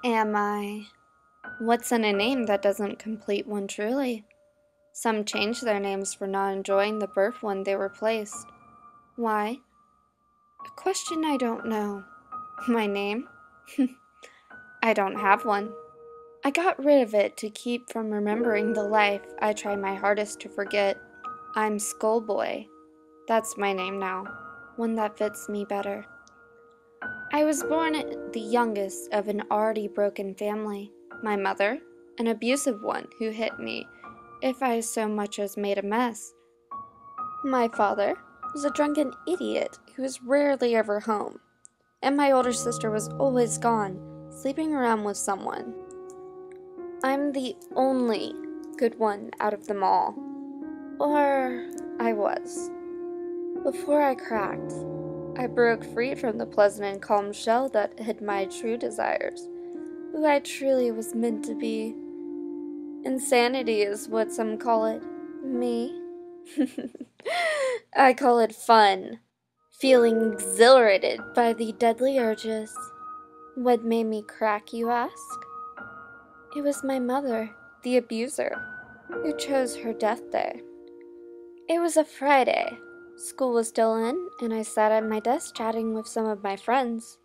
Am I? What's in a name that doesn't complete one truly? Some change their names for not enjoying the birth one they replaced. Why? A question I don't know. My name? I don't have one. I got rid of it to keep from remembering the life I try my hardest to forget. I'm Skullboy. That's my name now, one that fits me better. I was born the youngest of an already broken family. My mother, an abusive one who hit me if I so much as made a mess. My father was a drunken idiot who was rarely ever home. And my older sister was always gone, sleeping around with someone. I'm the only good one out of them all. Or I was. Before I cracked, I broke free from the pleasant and calm shell that hid my true desires, who I truly was meant to be. Insanity is what some call it. Me? I call it fun. Feeling exhilarated by the deadly urges. What made me crack, you ask? It was my mother, the abuser, who chose her death day. It was a Friday. School was still in, and I sat at my desk chatting with some of my friends.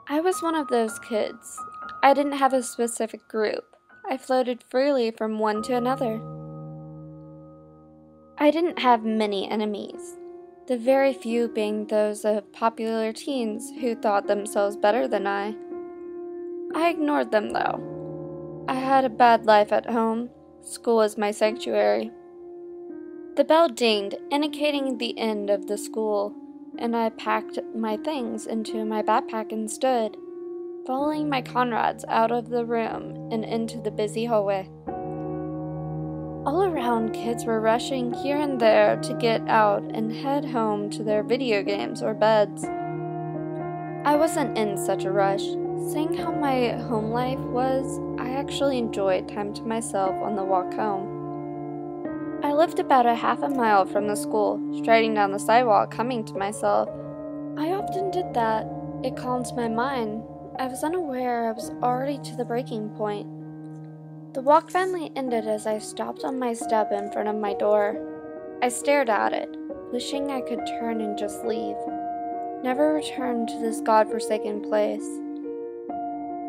I was one of those kids. I didn't have a specific group. I floated freely from one to another. I didn't have many enemies, the very few being those of popular teens who thought themselves better than I. I ignored them, though. I had a bad life at home. School was my sanctuary. The bell dinged, indicating the end of the school, and I packed my things into my backpack and stood, following my comrades out of the room and into the busy hallway. All around, kids were rushing here and there to get out and head home to their video games or beds. I wasn't in such a rush. Seeing how my home life was, I actually enjoyed time to myself on the walk home. I lived about a half a mile from the school, striding down the sidewalk, humming to myself. I often did that. It calmed my mind. I was unaware I was already to the breaking point. The walk finally ended as I stopped on my step in front of my door. I stared at it, wishing I could turn and just leave. Never return to this godforsaken place.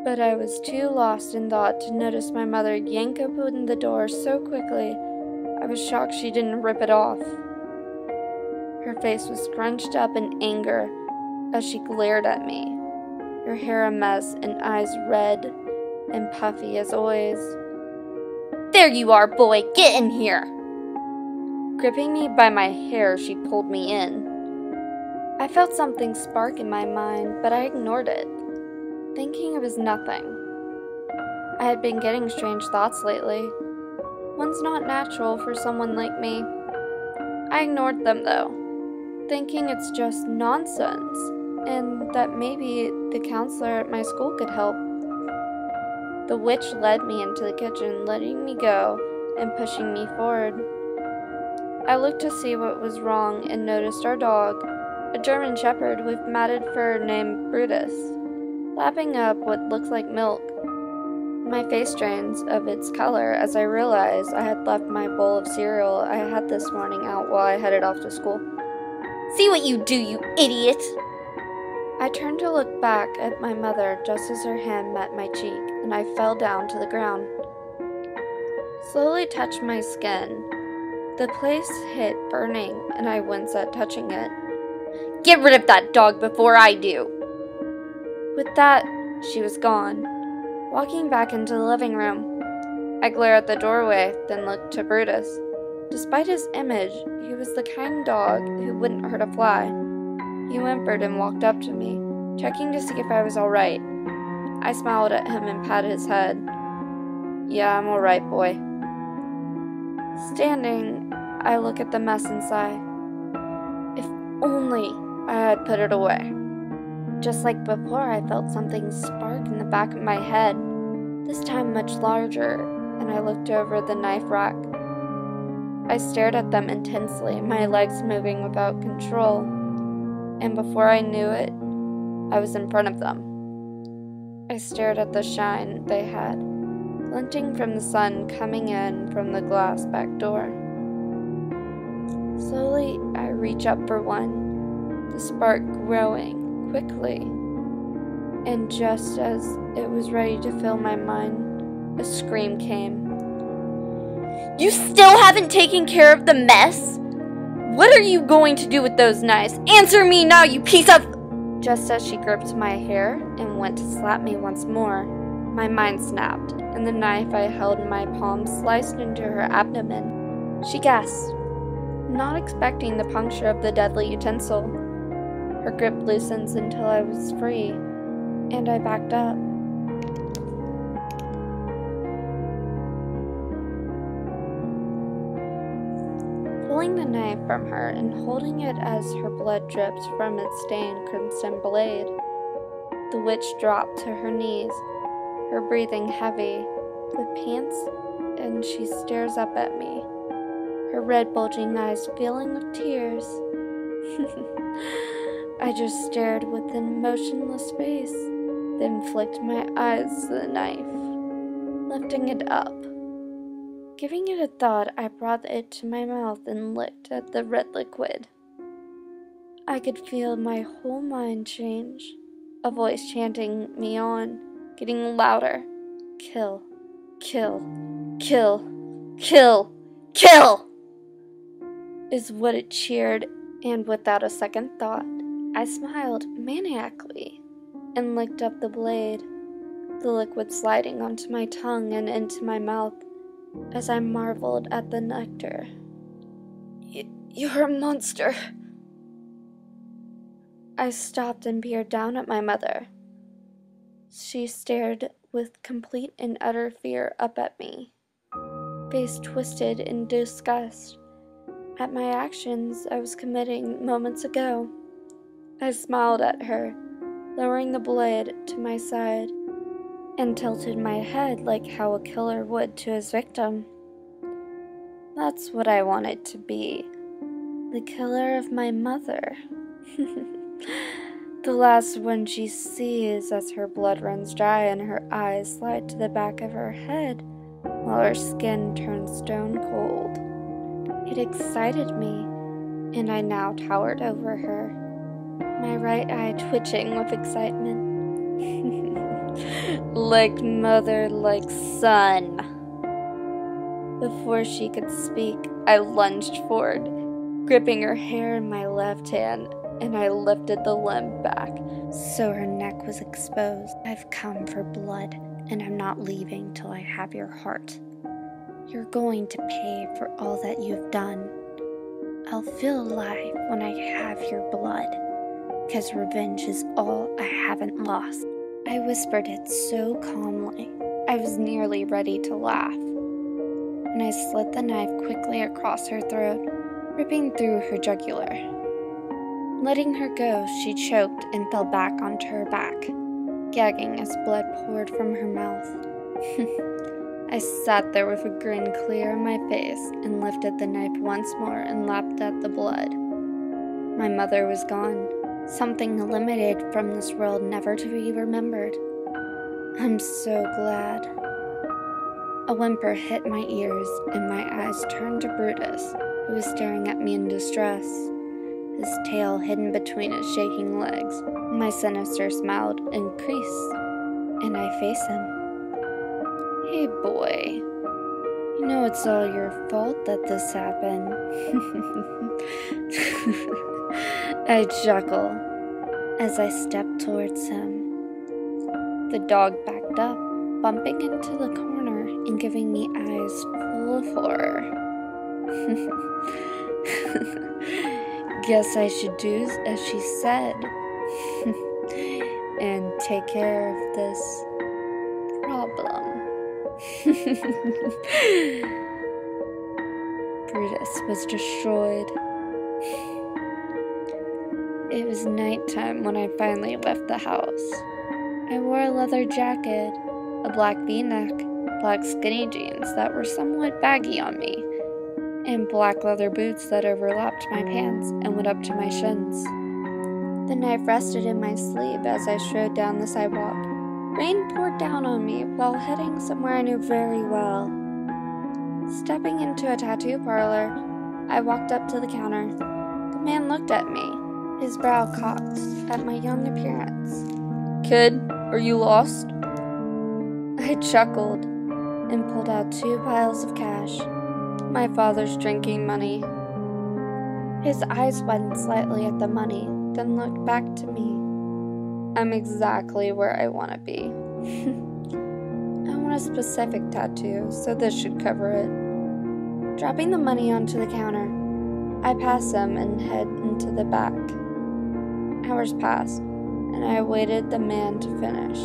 But I was too lost in thought to notice my mother yank open the door so quickly, I was shocked she didn't rip it off. Her face was scrunched up in anger as she glared at me, her hair a mess and eyes red and puffy as always. "There you are, boy! Get in here!" Gripping me by my hair, she pulled me in. I felt something spark in my mind, but I ignored it, thinking it was nothing. I had been getting strange thoughts lately. One's not natural for someone like me. I ignored them, though, thinking it's just nonsense, and that maybe the counselor at my school could help. The witch led me into the kitchen, letting me go and pushing me forward. I looked to see what was wrong and noticed our dog, a German shepherd with matted fur named Brutus, lapping up what looked like milk. My face drains of its color as I realized I had left my bowl of cereal I had this morning out while I headed off to school. "See what you do, you idiot!" I turned to look back at my mother just as her hand met my cheek, and I fell down to the ground. Slowly touched my skin. The place hit burning, and I winced at touching it. "Get rid of that dog before I do!" With that, she was gone, walking back into the living room. I glared at the doorway, then looked to Brutus. Despite his image, he was the kind dog who wouldn't hurt a fly. He whimpered and walked up to me, checking to see if I was alright. I smiled at him and patted his head. "Yeah, I'm alright, boy." Standing, I look at the mess and sigh. If only I had put it away. Just like before, I felt something spark in the back of my head, this time much larger, and I looked over the knife rack. I stared at them intensely, my legs moving without control, and before I knew it, I was in front of them. I stared at the shine they had, glinting from the sun coming in from the glass back door. Slowly, I reach up for one, the spark growing quickly, and just as it was ready to fill my mind, a scream came. "You still haven't taken care of the mess? What are you going to do with those knives? Answer me now, you piece of—" Just as she gripped my hair and went to slap me once more, my mind snapped, and the knife I held in my palm sliced into her abdomen. She gasped, not expecting the puncture of the deadly utensil. Her grip loosens until I was free, and I backed up. Pulling the knife from her and holding it as her blood dripped from its stained crimson blade, the witch dropped to her knees, her breathing heavy with pants, and she stares up at me, her red bulging eyes filling with tears. I just stared with an emotionless face, then flicked my eyes to the knife, lifting it up. Giving it a thought, I brought it to my mouth and licked at the red liquid. I could feel my whole mind change, a voice chanting me on, getting louder. Kill, kill, kill, kill, kill, is what it cheered, and without a second thought, I smiled maniacally and licked up the blade, the liquid sliding onto my tongue and into my mouth as I marveled at the nectar. You're a monster. I stopped and peered down at my mother. She stared with complete and utter fear up at me, face twisted in disgust at my actions I was committing moments ago. I smiled at her, lowering the blade to my side, and tilted my head like how a killer would to his victim. That's what I wanted to be, the killer of my mother. The last one she sees as her blood runs dry and her eyes slide to the back of her head while her skin turns stone cold. It excited me, and I now towered over her, my right eye twitching with excitement. Like mother, like son. Before she could speak, I lunged forward, gripping her hair in my left hand, and I lifted the limb back so her neck was exposed. I've come for blood, and I'm not leaving till I have your heart. You're going to pay for all that you've done. I'll feel alive when I have your blood, 'cause revenge is all I haven't lost. I whispered it so calmly, I was nearly ready to laugh, and I slid the knife quickly across her throat, ripping through her jugular. Letting her go, she choked and fell back onto her back, gagging as blood poured from her mouth. I sat there with a grin clear on my face and lifted the knife once more and lapped at the blood. My mother was gone, something eliminated from this world never to be remembered. I'm so glad. A whimper hit my ears and my eyes turned to Brutus, who was staring at me in distress, his tail hidden between his shaking legs. My sinister smile increased, and I faced him. Hey boy, you know it's all your fault that this happened. I chuckle as I stepped towards him. The dog backed up, bumping into the corner and giving me eyes full of horror. Guess I should do as she said and take care of this problem. Brutus was destroyed. It was nighttime when I finally left the house. I wore a leather jacket, a black v-neck, black skinny jeans that were somewhat baggy on me, and black leather boots that overlapped my pants and went up to my shins. The knife rested in my sleeve as I strode down the sidewalk, Rain poured down on me while heading somewhere I knew very well. Stepping into a tattoo parlor, I walked up to the counter. The man looked at me, his brow cocked at my young appearance. Kid, are you lost? I chuckled and pulled out 2 piles of cash, my father's drinking money. His eyes widened slightly at the money, then looked back to me. I'm exactly where I want to be. I want a specific tattoo, so this should cover it. Dropping the money onto the counter, I pass him and head into the back. Hours passed, and I awaited the man to finish.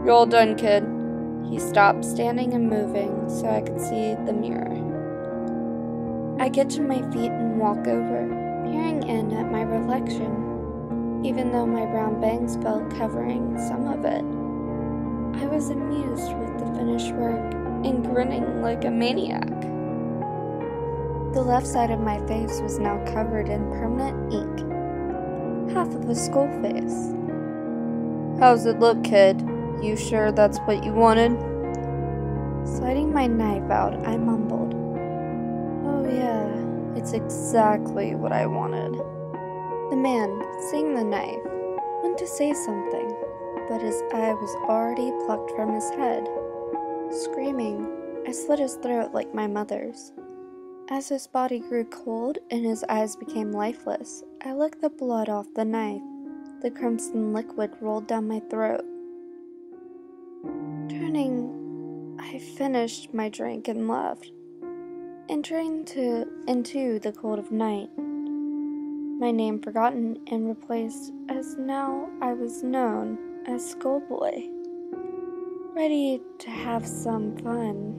You're all done, kid. He stopped standing and moving so I could see the mirror. I get to my feet and walk over, peering in at my reflection. Even though my brown bangs fell covering some of it, I was amused with the finished work and grinning like a maniac. The left side of my face was now covered in permanent ink, half of a skull face. How's it look, kid? You sure that's what you wanted? Sliding my knife out, I mumbled, "Oh yeah, it's exactly what I wanted." The man, seeing the knife, went to say something, but his eye was already plucked from his head. Screaming, I slit his throat like my mother's. As his body grew cold and his eyes became lifeless, I licked the blood off the knife. The crimson liquid rolled down my throat. Turning, I finished my drink and left, entering into the cold of night. My name forgotten and replaced, as now I was known as Skullboy, ready to have some fun.